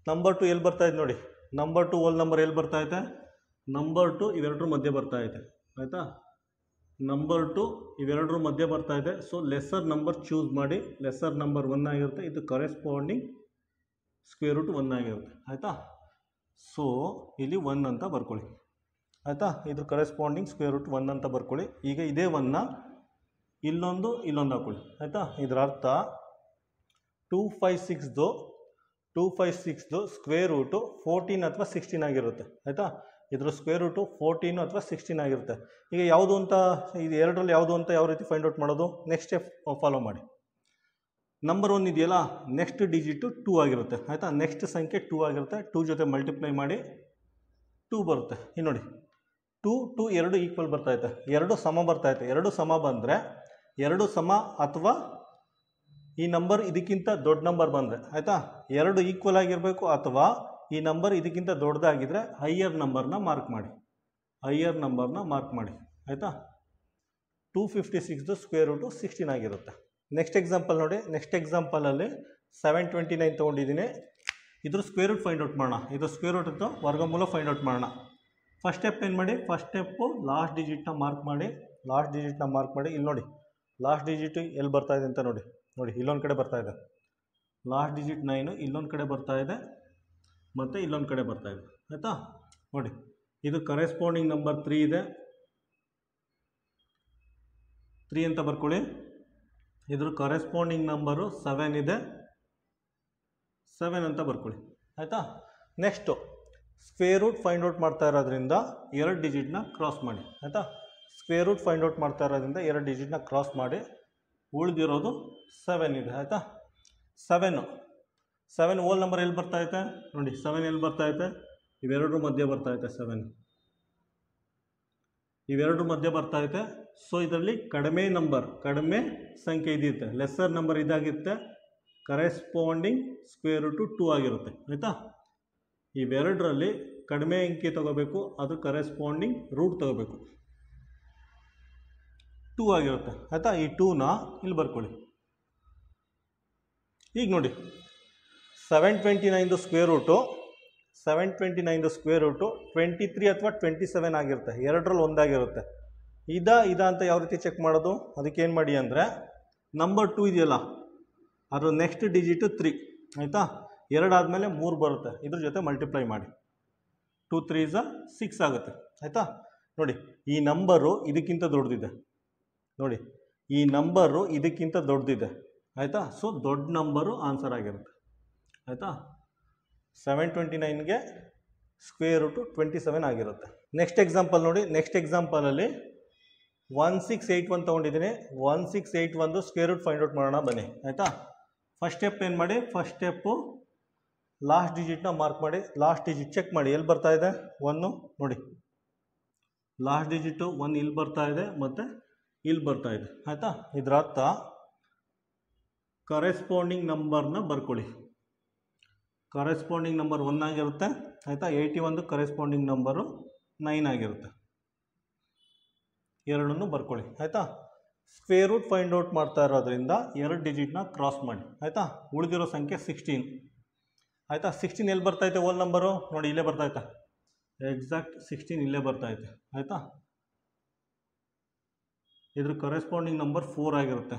ನಂಬರ್ 2 ಎಲ್ಲಿ ಬರ್ತಾ ಇದೆ ನೋಡಿ, ನಂಬರ್ 2 ಹೋಲ್ ನಂಬರ್ ಎಲ್ಲಿ ಬರ್ತಾ ಐತೆ, ನಂಬರ್ 2 ಇವೆರಡರ ಮಧ್ಯೆ ಬರ್ತಾ ಐತೆ ಆಯಿತಾ. ನಂಬರ್ 2 ಇವೆರಡರ ಮಧ್ಯೆ ಬರ್ತಾ ಇದೆ. ಸೊ ಲೆಸ್ಸರ್ ನಂಬರ್ ಚೂಸ್ ಮಾಡಿ, ಲೆಸ್ಸರ್ ನಂಬರ್ 1 ಆಗಿರುತ್ತೆ, ಇದು ಕರೆಸ್ಪಾಂಡಿಂಗ್ ಸ್ಕ್ವೇರ್ ರೂಟ್ 1 ಆಗಿರುತ್ತೆ ಆಯಿತಾ. ಸೊ ಇಲ್ಲಿ 1 ಅಂತ ಬರ್ಕೊಳ್ಳಿ ಆಯಿತಾ. ಇದು ಕರೆಸ್ಪಾಂಡಿಂಗ್ ಸ್ಕ್ವೇರ್ ರೂಟ್ 1 ಅಂತ ಬರ್ಕೊಳ್ಳಿ. ಈಗ ಇದೇ 1ನ ಇಲ್ಲೊಂದು ಹಾಕೊಳ್ಳಿ ಆಯಿತಾ. ಇದರ ಅರ್ಥ 256ದು ಸ್ಕ್ವೇರ್ ರೂಟು 14 ಅಥವಾ 16 ಆಗಿರುತ್ತೆ ಆಯಿತಾ. ಇದ್ರ ಸ್ಕ್ವೇರ್ ರೂಟು 14 ಅಥವಾ 16 ಆಗಿರುತ್ತೆ. ಈಗ ಯಾವುದು ಅಂತ, ಇದು ಎರಡರಲ್ಲಿ ಯಾವುದು ಅಂತ ಯಾವ ರೀತಿ ಫೈಂಡ್ ಔಟ್ ಮಾಡೋದು, ನೆಕ್ಸ್ಟ್ ಸ್ಟೆಪ್ ಫಾಲೋ ಮಾಡಿ. ನಂಬರ್ 1 ಇದೆಯಲ್ಲ, ನೆಕ್ಸ್ಟ್ ಡಿಜಿಟು 2 ಆಗಿರುತ್ತೆ ಆಯಿತಾ. ನೆಕ್ಸ್ಟ್ ಸಂಖ್ಯೆ 2 ಆಗಿರುತ್ತೆ. 2 ಜೊತೆ ಮಲ್ಟಿಪ್ಲೈ ಮಾಡಿ 2 ಬರುತ್ತೆ. ಇಲ್ಲಿ ನೋಡಿ 2 ಎರಡು ಈಕ್ವಲ್ ಬರ್ತಾಯಿದೆ, 2 ಸಮ ಬರ್ತಾಯಿದೆ. 2 ಸಮ ಬಂದರೆ 2 ಸಮ ಅಥವಾ ಈ ನಂಬರ್ ಇದಕ್ಕಿಂತ ದೊಡ್ಡ ನಂಬರ್ ಬಂದರೆ ಆಯಿತಾ, 2 ಈಕ್ವಲ್ ಆಗಿರಬೇಕು ಅಥವಾ ಈ ನಂಬರ್ ಇದಕ್ಕಿಂತ ದೊಡ್ಡದಾಗಿದ್ದರೆ ಹೈಯರ್ ನಂಬರ್ನ ಮಾರ್ಕ್ ಮಾಡಿ, ಆಯಿತಾ. 256ದು ಸ್ಕ್ವೇರ್ ರೂಟು 16 ಆಗಿರುತ್ತೆ. ನೆಕ್ಸ್ಟ್ ಎಕ್ಸಾಂಪಲ್ ನೋಡಿ. ನೆಕ್ಸ್ಟ್ ಎಕ್ಸಾಂಪಲಲ್ಲಿ 729 ತೊಗೊಂಡಿದ್ದೀನಿ. ಇದ್ರ ಸ್ಕ್ವೇರ್ ರೂಟ್ ಫೈಂಡ್ ಔಟ್ ಮಾಡೋಣ. ಇದು ಸ್ಕ್ವೇರ್ ರೂಟ್ ಇತ್ತು, ವರ್ಗಮೂಲ ಫೈಂಡ್ ಔಟ್ ಮಾಡೋಣ. ಫಸ್ಟ್ ಸ್ಟೆಪ್ ಏನು ಮಾಡಿ, ಫಸ್ಟ್ ಸ್ಟೆಪ್ಪು ಲಾಸ್ಟ್ ಡಿಜಿಟ್ನ ಮಾರ್ಕ್ ಮಾಡಿ. ಇಲ್ಲಿ ನೋಡಿ ಲಾಸ್ಟ್ ಡಿಜಿಟ್ ಎಲ್ಲಿ ಬರ್ತಾ ಇದೆ ಅಂತ ನೋಡಿ ಇಲ್ಲೊಂದು ಕಡೆ ಬರ್ತಾ ಇದೆ. ಲಾಸ್ಟ್ ಡಿಜಿಟ್ 9 ಇಲ್ಲೊಂದು ಕಡೆ ಬರ್ತಾ ಇದೆ ಮತ್ತು ಇಲ್ಲೊಂದು ಕಡೆ ಬರ್ತಾ ಇದೆ ಆಯಿತಾ. ನೋಡಿ ಇದು ಕರೆಸ್ಪಾಂಡಿಂಗ್ ನಂಬರ್ 3 ಇದೆ, 3 ಅಂತ ಬರ್ಕೊಳ್ಳಿ. ಇದ್ರ ಕರೆಸ್ಪಾಂಡಿಂಗ್ ನಂಬರು 7 ಇದೆ, 7 ಅಂತ ಬರ್ಕೊಳ್ಳಿ ಆಯಿತಾ. Next square root find out ಮಾಡ್ತಾ ಇರೋದ್ರಿಂದ 2 ಡಿಜಿಟ್ನ ಕ್ರಾಸ್ ಮಾಡಿ ಆಯಿತಾ. ಸ್ಕ್ವೇರ್ ರೂಟ್ ಫೈಂಡ್ ಔಟ್ ಮಾಡ್ತಾ ಇರೋದ್ರಿಂದ 2 ಡಿಜಿಟ್ನ ಕ್ರಾಸ್ ಮಾಡಿ ಉಳಿದಿರೋದು 7 ಇದೆ ಆಯಿತಾ. 7 ಹೋಲ್ ನಂಬರ್ ಎಲ್ಲಿ ಬರ್ತಾ ಐತೆ ನೋಡಿ, 7 ಎಲ್ಲಿ ಬರ್ತಾ ಐತೆ, ಇವೆರಡರ ಮಧ್ಯೆ ಬರ್ತಾ ಐತೆ. 7 ಇವೆರಡರ ಮಧ್ಯೆ ಬರ್ತಾ ಐತೆ. ಸೊ ಇದರಲ್ಲಿ ಕಡಿಮೆ ಸಂಖ್ಯೆ ಇದಿರುತ್ತೆ, ಲೆಸ್ಸರ್ ನಂಬರ್ ಇದಾಗಿರುತ್ತೆ. ಕರೆಸ್ಪಾಂಡಿಂಗ್ ಸ್ಕ್ವೇರ್ ರೂಟು 2 ಆಗಿರುತ್ತೆ ಆಯಿತಾ. ಇವೆರಡರಲ್ಲಿ ಕಡಿಮೆ ಅಂಕಿ ತಗೋಬೇಕು, ಅದು ಕರೆಸ್ಪಾಂಡಿಂಗ್ ರೂಟ್ ತಗೋಬೇಕು. 2 ಆಗಿರುತ್ತೆ ಆಯಿತಾ. ಈ 2ನ ಇಲ್ಲಿ ಬರ್ಕೊಳ್ಳಿ. ಈಗ ನೋಡಿ 729ದು ಸ್ಕ್ವೇರ್ ರೂಟು 23 ಅಥವಾ 27 ಆಗಿರುತ್ತೆ, ಎರಡರಲ್ಲಿ ಒಂದಾಗಿರುತ್ತೆ. ಇದ ಅಂತ ಯಾವ ರೀತಿ ಚೆಕ್ ಮಾಡೋದು, ಅದಕ್ಕೆ ಏನು ಮಾಡಿ ಅಂದರೆ ನಂಬರ್ 2 ಇದೆಯಲ್ಲ, ಅದು ನೆಕ್ಸ್ಟ್ ಡಿಜಿಟು 3 ಆಯಿತಾ. 2 ಆದಮೇಲೆ 3 ಬರುತ್ತೆ, ಇದ್ರ ಜೊತೆ ಮಲ್ಟಿಪ್ಲೈ ಮಾಡಿ. 2 3 6 ಆಗುತ್ತೆ ಆಯಿತಾ. ನೋಡಿ ಈ ನಂಬರು ಇದಕ್ಕಿಂತ ದೊಡ್ಡದಿದೆ, ಆಯಿತಾ. ಸೊ ದೊಡ್ಡ ನಂಬರು ಆನ್ಸರ್ ಆಗಿರುತ್ತೆ ಆಯಿತಾ. 729ಗೆ ಸ್ಕ್ವೇರ್ ರೂಟು 27 ಆಗಿರುತ್ತೆ. ನೆಕ್ಸ್ಟ್ ಎಕ್ಸಾಂಪಲ್ ನೋಡಿ. ನೆಕ್ಸ್ಟ್ ಎಕ್ಸಾಂಪಲಲ್ಲಿ 1681 ತೊಗೊಂಡಿದ್ದೀನಿ. 1681 ಸ್ಕ್ವೇರ್ ರೂಟ್ ಫೈಂಡ್ ಔಟ್ ಮಾಡೋಣ ಬನ್ನಿ ಆಯಿತಾ. ಫಸ್ಟ್ ಸ್ಟೆಪ್ ಏನು ಮಾಡಿ, ಫಸ್ಟ್ ಸ್ಟೆಪ್ಪು ಲಾಸ್ಟ್ ಡಿಜಿಟ್ನ ಮಾರ್ಕ್ ಮಾಡಿ, ಲಾಸ್ಟ್ ಡಿಜಿಟ್ ಚೆಕ್ ಮಾಡಿ ಎಲ್ಲಿ ಬರ್ತಾ ಇದೆ, 1 ನೋಡಿ. ಲಾಸ್ಟ್ ಡಿಜಿಟು 1 ಇಲ್ಲಿ ಬರ್ತಾ ಇದೆ ಮತ್ತು ಇಲ್ಲಿ ಬರ್ತಾ ಇದೆ ಆಯಿತಾ. ಇದರ ಅರ್ಥ ಕರೆಸ್ಪಾಂಡಿಂಗ್ ನಂಬರ್ನ ಬರ್ಕೊಳ್ಳಿ. ಕರೆಸ್ಪಾಂಡಿಂಗ್ ನಂಬರ್ 1 ಆಗಿರುತ್ತೆ ಆಯಿತಾ. 81 ಕರೆಸ್ಪಾಂಡಿಂಗ್ ನಂಬರು 9 ಆಗಿರುತ್ತೆ. ಎರಡನ್ನೂ ಬರ್ಕೊಳ್ಳಿ ಆಯಿತಾ. ಸ್ಕ್ವೇರ್ ರೂಟ್ ಫೈಂಡ್ ಔಟ್ ಮಾಡ್ತಾ ಇರೋದ್ರಿಂದ 2 ಡಿಜಿಟ್ನ ಕ್ರಾಸ್ ಮಾಡಿ ಆಯಿತಾ. ಉಳಿದಿರೋ ಸಂಖ್ಯೆ 16 ಆಯಿತಾ. 16 ಎಲ್ಲಿ ಬರ್ತೈತೆ ಹೋಲ್ ನಂಬರು ನೋಡಿ, ಇಲ್ಲೇ ಬರ್ತೈತೆ, ಎಕ್ಸಾಕ್ಟ್ 16 ಇಲ್ಲೇ ಬರ್ತೈತೆ ಆಯಿತಾ. ಇದ್ರ ಕರೆಸ್ಪಾಂಡಿಂಗ್ ನಂಬರ್ 4 ಆಗಿರುತ್ತೆ,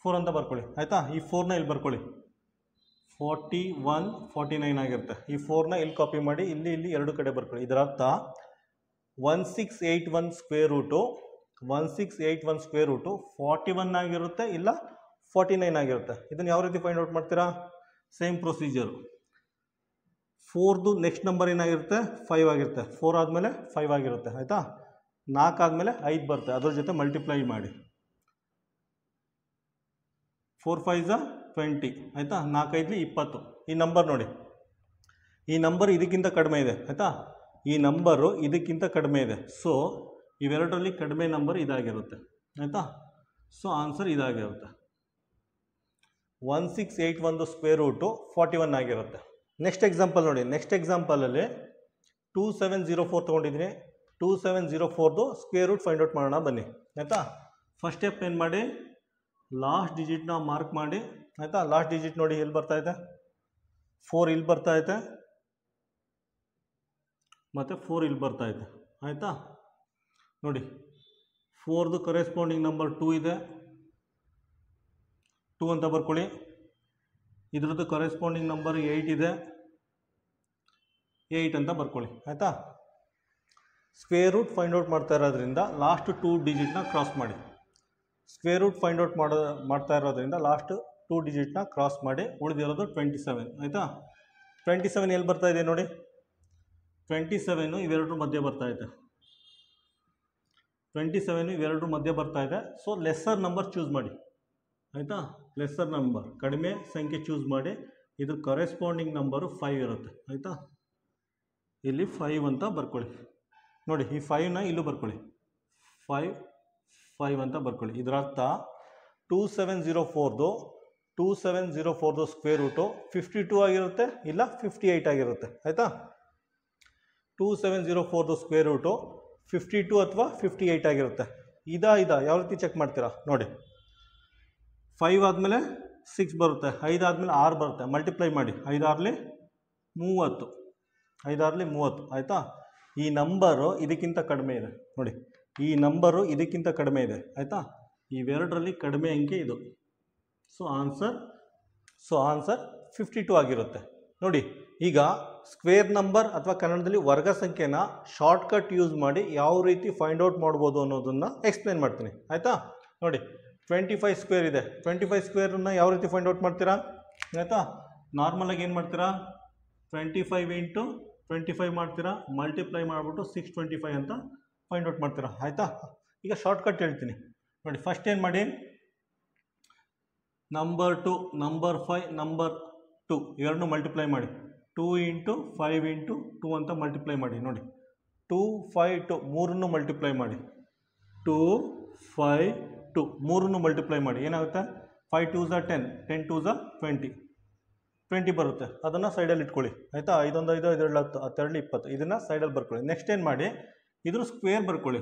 4 ಅಂತ ಬರ್ಕೊಳ್ಳಿ ಆಯಿತಾ. ಈ 4ನ ಇಲ್ಲಿ ಬರ್ಕೊಳ್ಳಿ, 41 49 ಆಗಿರುತ್ತೆ. ಈ 4ನ ಇಲ್ಲಿ ಕಾಪಿ ಮಾಡಿ ಇಲ್ಲಿ 2 ಕಡೆ ಬರ್ಕೊಳ್ಳಿ. ಇದರ ಅರ್ಥ 1681 ಸ್ಕ್ವೇರ್ ರೂಟು 41 ಆಗಿರುತ್ತೆ, ಇಲ್ಲ 49 ಆಗಿರುತ್ತೆ. ಇದನ್ನು ಯಾವ ರೀತಿ ಫೈಂಡ್ ಔಟ್ ಮಾಡ್ತೀರಾ, ಸೇಮ್ ಪ್ರೊಸೀಜರು. 4ದು ನೆಕ್ಸ್ಟ್ ನಂಬರ್ ಏನಾಗಿರುತ್ತೆ, 5 ಆಗಿರುತ್ತೆ. 4 ಆದಮೇಲೆ 5 ಆಗಿರುತ್ತೆ ಆಯಿತಾ. 4 ಆದಮೇಲೆ 5 ಬರುತ್ತೆ, ಅದ್ರ ಜೊತೆ ಮಲ್ಟಿಪ್ಲೈ ಮಾಡಿ. 4 5 20 ಆಯಿತಾ, 4 5 20. ಈ ನಂಬರ್ ನೋಡಿ, ಈ ನಂಬರ್ ಇದಕ್ಕಿಂತ ಕಡಿಮೆ ಇದೆ ಆಯಿತಾ, ಈ ನಂಬರು ಇದಕ್ಕಿಂತ ಕಡಿಮೆ ಇದೆ. ಸೊ ಇವೆರಡರಲ್ಲಿ ಕಡಿಮೆ ನಂಬರ್ ಇದಾಗಿರುತ್ತೆ ಆಯಿತಾ. ಸೊ ಆನ್ಸರ್ ಇದಾಗಿರುತ್ತೆ. 1681 ಸ್ಕ್ವೇರ್ ರೂಟು 41 ಆಗಿರುತ್ತೆ. ನೆಕ್ಸ್ಟ್ ಎಕ್ಸಾಂಪಲ್ ನೋಡಿ, ನೆಕ್ಸ್ಟ್ ಎಕ್ಸಾಂಪಲಲ್ಲಿ 2704 ತೊಗೊಂಡಿದ್ದೀನಿ. 2704ದು ಸ್ಕ್ವೇರ್ ರೂಟ್ ಫೈಂಡ್ ಔಟ್ ಮಾಡೋಣ ಬನ್ನಿ ಆಯಿತಾ. ಫಸ್ಟ್ ಸ್ಟೆಪ್ ಏನು ಮಾಡಿ, ಲಾಸ್ಟ್ ಡಿಜಿಟ್ನ ಮಾರ್ಕ್ ಮಾಡಿ ಆಯಿತಾ. ಲಾಸ್ಟ್ ಡಿಜಿಟ್ ನೋಡಿ ಎಲ್ಲಿ ಬರ್ತಾಯಿದೆ, 4 ಇಲ್ಲಿ ಬರ್ತಾಯಿದೆ ಮತ್ತು 4 ಇಲ್ಲಿ ಬರ್ತಾಯಿದೆ ಆಯಿತಾ. ನೋಡಿ 4ದು ಕರೆಸ್ಪಾಂಡಿಂಗ್ ನಂಬರ್ 2 ಇದೆ, 2 ಅಂತ ಬರ್ಕೊಳ್ಳಿ. ಇದ್ರದ್ದು ಕರೆಸ್ಪಾಂಡಿಂಗ್ ನಂಬರ್ 8 ಇದೆ, 8 ಅಂತ ಬರ್ಕೊಳ್ಳಿ ಆಯಿತಾ. ಸ್ಕ್ವೇರ್ ರೂಟ್ ಫೈಂಡ್ ಔಟ್ ಮಾಡ್ತಾ ಇರೋದ್ರಿಂದ ಲಾಸ್ಟ್ 2 ಡಿಜಿಟ್ನ ಕ್ರಾಸ್ ಮಾಡಿ. ಸ್ಕ್ವೇರ್ ರೂಟ್ ಫೈಂಡ್ ಔಟ್ ಮಾಡ್ತಾ ಇರೋದ್ರಿಂದ ಲಾಸ್ಟ್ 2 ಡಿಜಿಟ್ನ ಕ್ರಾಸ್ ಮಾಡಿ, ಉಳಿದಿರೋದು 27 ಆಯಿತಾ. 27 ಎಲ್ಲಿ ಬರ್ತಾ ಇದೆ ನೋಡಿ, 27 ಇವೆರಡರ ಮಧ್ಯೆ ಬರ್ತಾ ಇದೆ. 27 ಇವೆರಡರ ಮಧ್ಯೆ ಬರ್ತಾ ಇದೆ. ಸೊ ಲೆಸ್ಸರ್ ನಂಬರ್ ಚೂಸ್ ಮಾಡಿ ಆಯಿತಾ. ಲೆಸ್ಸರ್ ನಂಬರ್, ಕಡಿಮೆ ಸಂಖ್ಯೆ ಚೂಸ್ ಮಾಡಿ. ಇದ್ರ ಕರೆಸ್ಪಾಂಡಿಂಗ್ ನಂಬರು 5 ಇರುತ್ತೆ ಆಯಿತಾ. ಇಲ್ಲಿ 5 ಅಂತ ಬರ್ಕೊಳ್ಳಿ. ನೋಡಿ ಈ 5ನ ಇಲ್ಲೂ ಬರ್ಕೊಳ್ಳಿ, 5 ಅಂತ ಬರ್ಕೊಳ್ಳಿ. ಇದರ ಅರ್ಥ 2704ದು ಸ್ಕ್ವೇರ್ ರೂಟು 52 ಆಗಿರುತ್ತೆ, ಇಲ್ಲ 58 ಆಗಿರುತ್ತೆ ಆಯಿತಾ. 2704ದು ಸ್ಕ್ವೇರ್ ರೂಟು 52 ಅಥವಾ 58 ಆಗಿರುತ್ತೆ. ಇದಾ ಯಾವ ರೀತಿ ಚೆಕ್ ಮಾಡ್ತೀರಾ ನೋಡಿ, 5 ಆದಮೇಲೆ 6 ಬರುತ್ತೆ, 5 ಆದಮೇಲೆ 6 ಬರುತ್ತೆ, ಮಲ್ಟಿಪ್ಲೈ ಮಾಡಿ. 5 6ಲಿ 30, 5 6ಲಿ 30 ಆಯಿತಾ. ಈ ನಂಬರು ಇದಕ್ಕಿಂತ ಕಡಿಮೆ ಇದೆ ನೋಡಿ, ಈ ನಂಬರು ಇದಕ್ಕಿಂತ ಕಡಿಮೆ ಇದೆ ಆಯಿತಾ. ಇವೆರಡರಲ್ಲಿ ಕಡಿಮೆ ಅಂಕೆ ಇದು. ಸೊ ಆನ್ಸರ್ 52 ಆಗಿರುತ್ತೆ ನೋಡಿ. ಈಗ ಸ್ಕ್ವೇರ್ ನಂಬರ್ ಅಥವಾ ಕನ್ನಡದಲ್ಲಿ ವರ್ಗ ಸಂಖ್ಯೆನ ಶಾರ್ಟ್ಕಟ್ ಯೂಸ್ ಮಾಡಿ ಯಾವ ರೀತಿ ಫೈಂಡ್ ಔಟ್ ಮಾಡ್ಬೋದು ಅನ್ನೋದನ್ನು ಎಕ್ಸ್ಪ್ಲೇನ್ ಮಾಡ್ತೀನಿ ಆಯಿತಾ. ನೋಡಿ 25 ಸ್ಕ್ವೇರ್ ಇದೆ, 25 ಸ್ಕ್ವೇರನ್ನ ಯಾವ ರೀತಿ ಫೈಂಡ್ ಔಟ್ ಮಾಡ್ತೀರಾ ಆಯಿತಾ. ನಾರ್ಮಲಾಗಿ ಏನು ಮಾಡ್ತೀರಾ, 25 ಇಂಟು 25 ಮಾಡ್ತೀರಾ, ಮಲ್ಟಿಪ್ಲೈ ಮಾಡಿಬಿಟ್ಟು 625 ಅಂತ ಫೈಂಡ್ ಔಟ್ ಮಾಡ್ತೀರಾ ಆಯಿತಾ. ಈಗ ಶಾರ್ಟ್ಕಟ್ ಹೇಳ್ತೀನಿ ನೋಡಿ. ಫಸ್ಟ್ ಏನು ಮಾಡಿ, ನಂಬರ್ 2, ನಂಬರ್ 5, ನಂಬರ್ 2 ಇವೆರಡನ್ನೂ ಮಲ್ಟಿಪ್ಲೈ ಮಾಡಿ. 2 ಇಂಟು 5 ಇಂಟು 2 ಅಂತ ಮಲ್ಟಿಪ್ಲೈ ಮಾಡಿ. ನೋಡಿ 2 5 2 ಮೂರನ್ನು ಮಲ್ಟಿಪ್ಲೈ ಮಾಡಿ. 2 5 2 ಮೂರನ್ನು ಮಲ್ಟಿಪ್ಲೈ ಮಾಡಿ. ಏನಾಗುತ್ತೆ, 5 2s 10, 10 2s 20 ಬರುತ್ತೆ. ಅದನ್ನು ಸೈಡಲ್ಲಿ ಇಟ್ಕೊಳ್ಳಿ ಆಯಿತಾ. 5 1 5 5 2 10, 10 20, ಇದನ್ನು ಸೈಡಲ್ಲಿ ಬರ್ಕೊಳ್ಳಿ. ನೆಕ್ಸ್ಟ್ ಏನು ಮಾಡಿ, ಇದ್ರ ಸ್ಕ್ವೇರ್ ಬರ್ಕೊಳ್ಳಿ.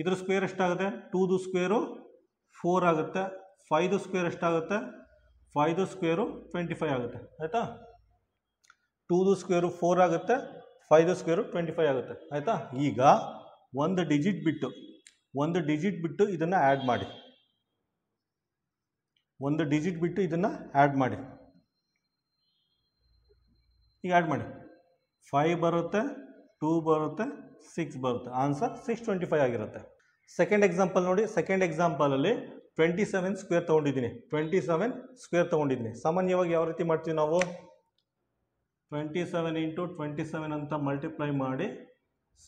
ಇದ್ರ ಸ್ಕ್ವೇರ್ ಎಷ್ಟಾಗುತ್ತೆ, 2ದು ಸ್ಕ್ವೇರು 4 ಆಗುತ್ತೆ. 5ದು ಸ್ಕ್ವೇರ್ ಎಷ್ಟಾಗುತ್ತೆ, 5ದು ಸ್ಕ್ವೇರು 25 ಆಗುತ್ತೆ ಆಯಿತಾ. 2ದು ಸ್ಕ್ವೇರು 4 ಆಗುತ್ತೆ, 5ದು ಸ್ಕ್ವೇರು 25 ಆಗುತ್ತೆ ಆಯಿತಾ. ಈಗ ಒಂದು ಡಿಜಿಟ್ ಬಿಟ್ಟು ಇದನ್ನು ಆ್ಯಡ್ ಮಾಡಿ. ಒಂದು ಡಿಜಿಟ್ ಬಿಟ್ಟು ಇದನ್ನು ಆ್ಯಡ್ ಮಾಡಿ. ಈಗ ಆ್ಯಡ್ ಮಾಡಿ. 5 ಬರುತ್ತೆ, 2 ಬರುತ್ತೆ, 6 ಬರುತ್ತೆ. ಆನ್ಸರ್ 625 ಆಗಿರುತ್ತೆ. ಸೆಕೆಂಡ್ ಎಕ್ಸಾಂಪಲ್ ನೋಡಿ. ಸೆಕೆಂಡ್ ಎಕ್ಸಾಂಪಲಲ್ಲಿ 27 ಸ್ಕ್ವೇರ್ ತೊಗೊಂಡಿದ್ದೀನಿ. 27 ಸ್ಕ್ವೇರ್ ತೊಗೊಂಡಿದ್ದೀನಿ. ಸಾಮಾನ್ಯವಾಗಿ ಯಾವ ರೀತಿ ಮಾಡ್ತೀವಿ ನಾವು, 27 ಇಂಟು 27 ಅಂತ ಮಲ್ಟಿಪ್ಲೈ ಮಾಡಿ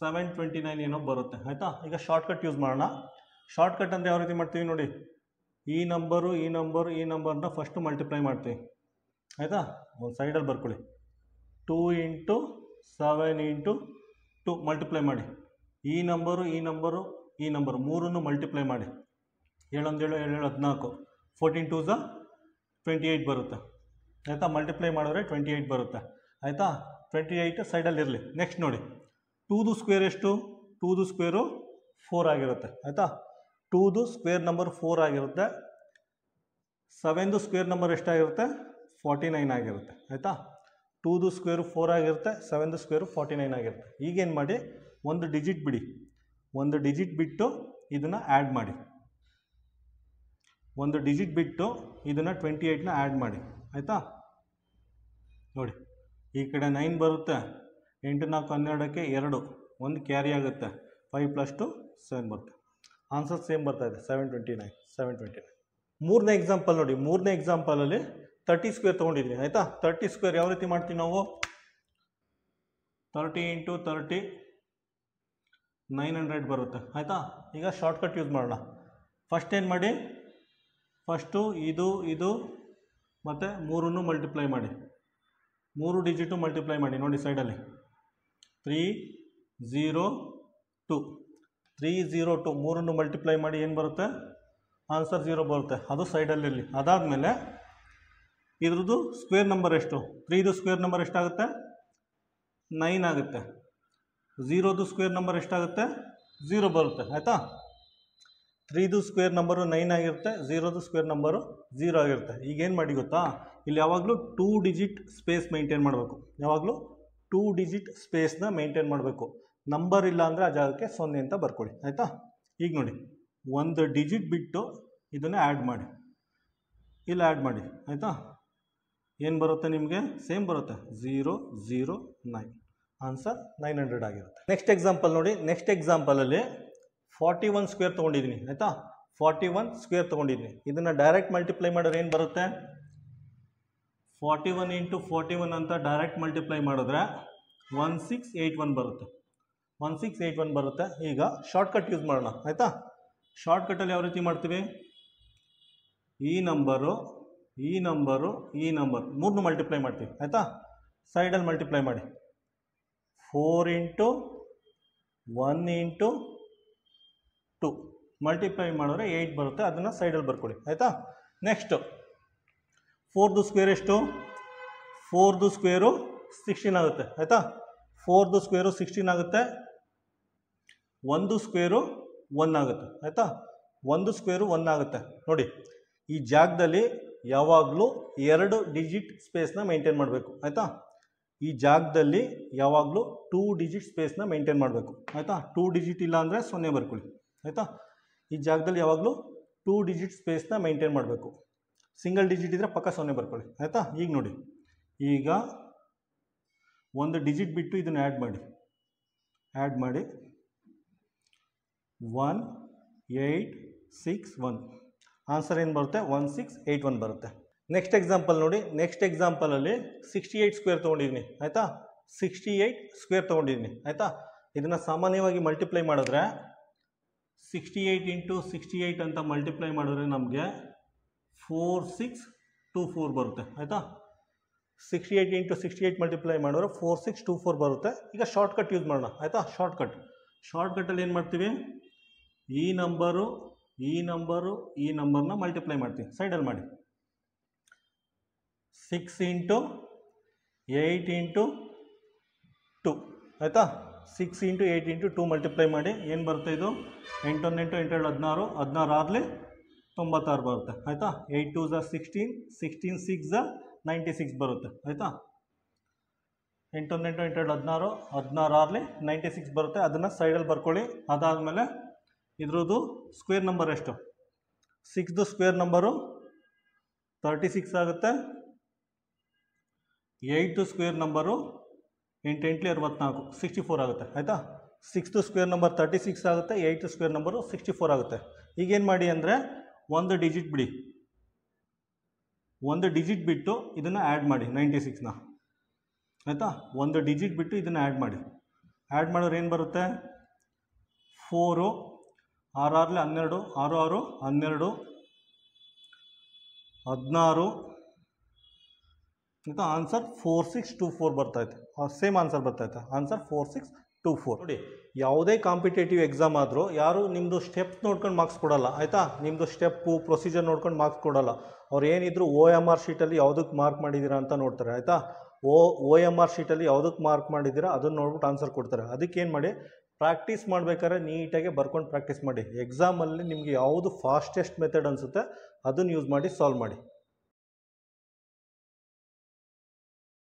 729 ಏನೋ ಬರುತ್ತೆ ಆಯಿತಾ. ಈಗ ಶಾರ್ಟ್ಕಟ್ ಯೂಸ್ ಮಾಡೋಣ. ಶಾರ್ಟ್ಕಟ್ ಅಂದರೆ ಯಾವ ರೀತಿ ಮಾಡ್ತೀವಿ ನೋಡಿ, ಈ ನಂಬರ್ನ ಫಸ್ಟು ಮಲ್ಟಿಪ್ಲೈ ಮಾಡ್ತೀವಿ ಆಯಿತಾ. ಒಂದು ಸೈಡಲ್ಲಿ ಬರ್ಕೊಳ್ಳಿ. 2 ಇಂಟು 7 ಇಂಟು 2 ಮಲ್ಟಿಪ್ಲೈ ಮಾಡಿ. ಈ ನಂಬರು ಮೂರನ್ನು ಮಲ್ಟಿಪ್ಲೈ ಮಾಡಿ. 7 1 7 7 14, 14 2s 28 ಬರುತ್ತೆ ಆಯಿತಾ. ಮಲ್ಟಿಪ್ಲೈ ಮಾಡಿದ್ರೆ 28 ಬರುತ್ತೆ ಆಯಿತಾ. 28 ಸೈಡಲ್ಲಿ ಇರಲಿ. ನೆಕ್ಸ್ಟ್ ನೋಡಿ, 2ದು ಸ್ಕ್ವೇರ್ ಎಷ್ಟು, 2ದು ಸ್ಕ್ವೇರು 4 ಆಗಿರುತ್ತೆ ಆಯಿತಾ. 2ದು ಸ್ಕ್ವೇರ್ ನಂಬರ್ 4 ಆಗಿರುತ್ತೆ. 7ದು ಸ್ಕ್ವೇರ್ ನಂಬರ್ ಎಷ್ಟಾಗಿರುತ್ತೆ, 49 ಆಗಿರುತ್ತೆ ಆಯಿತಾ. 2ದು ಸ್ಕ್ವೇರು 4 ಆಗಿರುತ್ತೆ, 7ದು ಸ್ಕ್ವೇರು 49 ಆಗಿರುತ್ತೆ. ಈಗೇನು ಮಾಡಿ, ಒಂದು ಡಿಜಿಟ್ ಬಿಡಿ. ಒಂದು ಡಿಜಿಟ್ ಬಿಟ್ಟು ಇದನ್ನು ಆ್ಯಡ್ ಮಾಡಿ. ಒಂದು ಡಿಜಿಟ್ ಬಿಟ್ಟು ಇದನ್ನು 28ನ ಆ್ಯಡ್ ಮಾಡಿ ಆಯಿತಾ. ನೋಡಿ ಈ ಕಡೆ 9 ಬರುತ್ತೆ, 8 4 12ಕ್ಕೆ 2, 1 ಕ್ಯಾರಿ ಆಗುತ್ತೆ. 5 + 2 7 ಬರುತ್ತೆ. ಆನ್ಸರ್ ಸೇಮ್ ಬರ್ತಾ ಇದೆ, 729. ಮೂರನೇ ಎಕ್ಸಾಂಪಲ್ ನೋಡಿ. ಮೂರನೇ ಎಕ್ಸಾಂಪಲಲ್ಲಿ 30 ಸ್ಕ್ವೇರ್ ತೊಗೊಂಡಿದ್ದೀನಿ ಆಯಿತಾ. 30 ಸ್ಕ್ವೇರ್ ಯಾವ ರೀತಿ ಮಾಡ್ತೀವಿ ನಾವು, 30 ಇಂಟು 30 900 ಬರುತ್ತೆ ಆಯಿತಾ. ಈಗ ಶಾರ್ಟ್ಕಟ್ ಯೂಸ್ ಮಾಡೋಣ. ಫಸ್ಟ್ ಏನು ಮಾಡಿ, ಫಸ್ಟು ಇದು ಮತ್ತು 3 ಮಲ್ಟಿಪ್ಲೈ ಮಾಡಿ, 3 ಡಿಜಿಟು ಮಲ್ಟಿಪ್ಲೈ ಮಾಡಿ. ನೋಡಿ ಸೈಡಲ್ಲಿ 302 302 ಮಲ್ಟಿಪ್ಲೈ ಮಾಡಿ ಏನು ಬರುತ್ತೆ? ಆನ್ಸರ್ 0 ಬರುತ್ತೆ. ಅದು ಸೈಡಲ್ಲಿರಲಿ. ಅದಾದಮೇಲೆ ಇದ್ರದ್ದು ಸ್ಕ್ವೇರ್ ನಂಬರ್ ಎಷ್ಟು? 3ದು ಸ್ಕ್ವೇರ್ ನಂಬರ್ ಎಷ್ಟಾಗುತ್ತೆ? 9 ಆಗುತ್ತೆ. 0ದು ಸ್ಕ್ವೇರ್ ನಂಬರ್ ಎಷ್ಟಾಗುತ್ತೆ? 0 ಬರುತ್ತೆ. ಆಯಿತಾ? 3ದು ಸ್ಕ್ವೇರ್ ನಂಬರು 9 ಆಗಿರುತ್ತೆ, 0ದು ಸ್ಕ್ವೇರ್ ನಂಬರು 0 ಆಗಿರುತ್ತೆ. ಈಗೇನು ಮಾಡಿ ಗೊತ್ತಾ? ಇಲ್ಲಿ ಯಾವಾಗಲೂ 2 ಡಿಜಿಟ್ ಸ್ಪೇಸ್ ಮೇಂಟೈನ್ ಮಾಡಬೇಕು. ಯಾವಾಗಲೂ 2 ಡಿಜಿಟ್ ಸ್ಪೇಸ್ನ ಮೇಂಟೈನ್ ಮಾಡಬೇಕು. ನಂಬರ್ ಇಲ್ಲ ಅಂದರೆ ಆ ಜಾಗಕ್ಕೆ 0 ಅಂತ ಬರ್ಕೊಳ್ಳಿ. ಆಯಿತಾ? ಈಗ ನೋಡಿ, 1 ಡಿಜಿಟ್ ಬಿಟ್ಟು ಇದನ್ನು ಆ್ಯಡ್ ಮಾಡಿ, ಇಲ್ಲಿ ಆ್ಯಡ್ ಮಾಡಿ. ಆಯಿತಾ? ಏನು ಬರುತ್ತೆ ನಿಮಗೆ? ಸೇಮ್ ಬರುತ್ತೆ, 009. ಆನ್ಸರ್ 900 ಆಗಿರುತ್ತೆ. ನೆಕ್ಸ್ಟ್ ಎಕ್ಸಾಂಪಲ್ ನೋಡಿ. ನೆಕ್ಸ್ಟ್ ಎಕ್ಸಾಂಪಲಲ್ಲಿ 41 ಸ್ಕ್ವೇರ್ ತೊಗೊಂಡಿದ್ದೀನಿ. ಆಯಿತಾ? 41 ಸ್ಕ್ವೇರ್ ತೊಗೊಂಡಿದ್ದೀನಿ. ಇದನ್ನು ಡೈರೆಕ್ಟ್ ಮಲ್ಟಿಪ್ಲೈ ಮಾಡಿದ್ರೆ ಏನು ಬರುತ್ತೆ? 41 × 41 ಅಂತ ಡೈರೆಕ್ಟ್ ಮಲ್ಟಿಪ್ಲೈ ಮಾಡಿದ್ರೆ 1681 ಬರುತ್ತೆ. 1681 ಬರುತ್ತೆ. ಈಗ ಶಾರ್ಟ್ಕಟ್ ಯೂಸ್ ಮಾಡೋಣ. ಆಯಿತಾ? ಶಾರ್ಟ್ಕಟ್ಟಲ್ಲಿ ಯಾವ ರೀತಿ ಮಾಡ್ತೀವಿ? ಈ ನಂಬರು 3 ಮಲ್ಟಿಪ್ಲೈ ಮಾಡ್ತೀವಿ. ಆಯಿತಾ? ಸೈಡಲ್ಲಿ ಮಲ್ಟಿಪ್ಲೈ ಮಾಡಿ. 4 × 1 × 2 ಮಲ್ಟಿಪ್ಲೈ ಮಾಡಿದ್ರೆ 8 ಬರುತ್ತೆ. ಅದನ್ನು ಸೈಡಲ್ಲಿ ಬರ್ಕೊಳ್ಳಿ. ಆಯಿತಾ? ನೆಕ್ಸ್ಟು 4ದು ಸ್ಕ್ವೇರ್ ಎಷ್ಟು? 4ದು ಸ್ಕ್ವೇರು 16 ಆಗುತ್ತೆ. ಆಯಿತಾ? 4ದು ಸ್ಕ್ವೇರು 16 ಆಗುತ್ತೆ. 1 ಸ್ಕ್ವೇರು 1 ಆಗುತ್ತೆ. ಆಯಿತಾ? 1 ಸ್ಕ್ವೇರು 1 ಆಗುತ್ತೆ. ನೋಡಿ, ಈ ಜಾಗದಲ್ಲಿ ಯಾವಾಗಲೂ 2 ಡಿಜಿಟ್ ಸ್ಪೇಸ್ನ ಮೇಂಟೈನ್ ಮಾಡಬೇಕು. ಆಯಿತಾ? ಈ ಜಾಗದಲ್ಲಿ ಯಾವಾಗಲೂ 2 ಡಿಜಿಟ್ ಸ್ಪೇಸ್ನ ಮೇಂಟೈನ್ ಮಾಡಬೇಕು. ಆಯಿತಾ? 2 ಡಿಜಿಟ್ ಇಲ್ಲ ಅಂದರೆ 0 ಬರ್ಕೊಳ್ಳಿ. ಆಯಿತಾ? ಈ ಜಾಗದಲ್ಲಿ ಯಾವಾಗಲೂ 2 ಡಿಜಿಟ್ ಸ್ಪೇಸ್ನ ಮೇಂಟೈನ್ ಮಾಡಬೇಕು. ಸಿಂಗಲ್ ಡಿಜಿಟ್ ಇದ್ದರೆ ಪಕ್ಕ 0 ಬರ್ಕೊಳ್ಳಿ. ಆಯಿತಾ? ಈಗ ನೋಡಿ, ಈಗ 1 ಡಿಜಿಟ್ ಬಿಟ್ಟು ಇದನ್ನು ಆ್ಯಡ್ ಮಾಡಿ 1861. ಆನ್ಸರ್ ಏನು ಬರುತ್ತೆ? 1681 ಬರುತ್ತೆ. ನೆಕ್ಸ್ಟ್ ಎಕ್ಸಾಂಪಲ್ ನೋಡಿ. ನೆಕ್ಸ್ಟ್ ಎಕ್ಸಾಂಪಲಲ್ಲಿ 68 ಸ್ಕ್ವೇರ್ ತೊಗೊಂಡಿದ್ದೀನಿ. ಆಯಿತಾ? 68 ಸ್ಕ್ವೇರ್ ತೊಗೊಂಡಿದ್ದೀನಿ. ಆಯಿತಾ? ಇದನ್ನು ಸಾಮಾನ್ಯವಾಗಿ ಮಲ್ಟಿಪ್ಲೈ ಮಾಡಿದ್ರೆ 68 × 68 ಅಂತ ಮಲ್ಟಿಪ್ಲೈ ಮಾಡಿದ್ರೆ ನಮಗೆ 4624 ಬರುತ್ತೆ. ಆಯಿತಾ? 68 × 68 ಮಲ್ಟಿಪ್ಲೈ ಮಾಡಿದ್ರೆ 4624 ಬರುತ್ತೆ. ಈಗ ಶಾರ್ಟ್ಕಟ್ ಯೂಸ್ ಮಾಡೋಣ. ಆಯಿತಾ? ಶಾರ್ಟ್ಕಟ್ಟಲ್ಲಿ ಏನು ಮಾಡ್ತೀವಿ? ಈ ನಂಬರ್ನ ಮಲ್ಟಿಪ್ಲೈ ಮಾಡ್ತೀವಿ. ಸೈಡಲ್ಲಿ ಮಾಡಿ. 6 × 8 × 2. ಆಯಿತಾ? 6 × 8 × 2 ಮಲ್ಟಿಪ್ಲೈ ಮಾಡಿ. ಏನು ಬರುತ್ತೆ ಇದು? 8 1 8 8 16 16 ಆರ್ಲಿ 96 ಬರುತ್ತೆ. ಆಯಿತಾ? 8 2 16 16 6 96 ಬರುತ್ತೆ. ಆಯಿತಾ? 8 1 8 8 16 16 ಆರ್ಲಿ 96 ಬರುತ್ತೆ. ಅದನ್ನು ಸೈಡಲ್ಲಿ ಬರ್ಕೊಳ್ಳಿ. ಅದಾದಮೇಲೆ ಇದ್ರದ್ದು ಸ್ಕ್ವೇರ್ ನಂಬರ್ ಎಷ್ಟು? 6ದು ಸ್ಕ್ವೇರ್ ನಂಬರು 36 ಆಗುತ್ತೆ. 8ದು ಸ್ಕ್ವೇರ್ ನಂಬರು 8 8 64 64 ಆಗುತ್ತೆ. ಆಯಿತಾ? 6ದು ಸ್ಕ್ವೇರ್ ನಂಬರ್ 36 ಆಗುತ್ತೆ. 8ದು ಸ್ಕ್ವೇರ್ ನಂಬರು 64 ಆಗುತ್ತೆ. ಈಗೇನು ಮಾಡಿ ಅಂದರೆ 1 ಡಿಜಿಟ್ ಬಿಡಿ, 1 ಡಿಜಿಟ್ ಬಿಟ್ಟು ಇದನ್ನು ಆ್ಯಡ್ ಮಾಡಿ 96ನ. ಆಯಿತಾ? 1 ಡಿಜಿಟ್ ಬಿಟ್ಟು ಇದನ್ನು ಆ್ಯಡ್ ಮಾಡಿದ್ರೆ ಏನು ಬರುತ್ತೆ? 4 6 ಆರ್ಲಿ 12 6 6 12 16. ಆಯಿತಾ? ಆನ್ಸರ್ 4624 ಬರ್ತೈತೆ. ಸೇಮ್ ಆನ್ಸರ್ ಬರ್ತೈತೆ. ಆನ್ಸರ್ 4624. ನೋಡಿ, ಯಾವುದೇ ಕಾಂಪಿಟೇಟಿವ್ ಎಕ್ಸಾಮ್ ಆದರೂ ಯಾರು ನಿಮ್ಮದು ಸ್ಟೆಪ್ಸ್ ನೋಡ್ಕೊಂಡು ಮಾರ್ಕ್ಸ್ ಕೊಡಲ್ಲ. ಆಯಿತಾ? ನಿಮ್ಮದು ಸ್ಟೆಪ್ಪು ಪ್ರೊಸೀಜರ್ ನೋಡ್ಕೊಂಡು ಮಾರ್ಕ್ಸ್ ಕೊಡಲ್ಲ. ಅವ್ರು ಏನಿದ್ರು OMR ಶೀಟಲ್ಲಿ ಯಾವುದಕ್ಕೆ ಮಾರ್ಕ್ ಮಾಡಿದ್ದೀರಾ ಅಂತ ನೋಡ್ತಾರೆ. ಆಯಿತಾ? OMR ಶೀಟಲ್ಲಿ ಯಾವುದಕ್ಕೆ ಮಾರ್ಕ್ ಮಾಡಿದ್ದೀರಾ ಅದನ್ನು ನೋಡ್ಬಿಟ್ಟು ಆನ್ಸರ್ ಕೊಡ್ತಾರೆ. ಅದಕ್ಕೆ ಏನು ಮಾಡಿ, ಪ್ರಾಕ್ಟೀಸ್ ಮಾಡಬೇಕಾದ್ರೆ ನೀಟಾಗಿ ಬರ್ಕೊಂಡು ಪ್ರಾಕ್ಟೀಸ್ ಮಾಡಿ. ಎಕ್ಸಾಮಲ್ಲಿ ನಿಮಗೆ ಯಾವುದು ಫಾಸ್ಟೆಸ್ಟ್ ಮೆಥಡ್ ಅನಿಸುತ್ತೆ ಅದನ್ನು ಯೂಸ್ ಮಾಡಿ ಸಾಲ್ವ್ ಮಾಡಿ.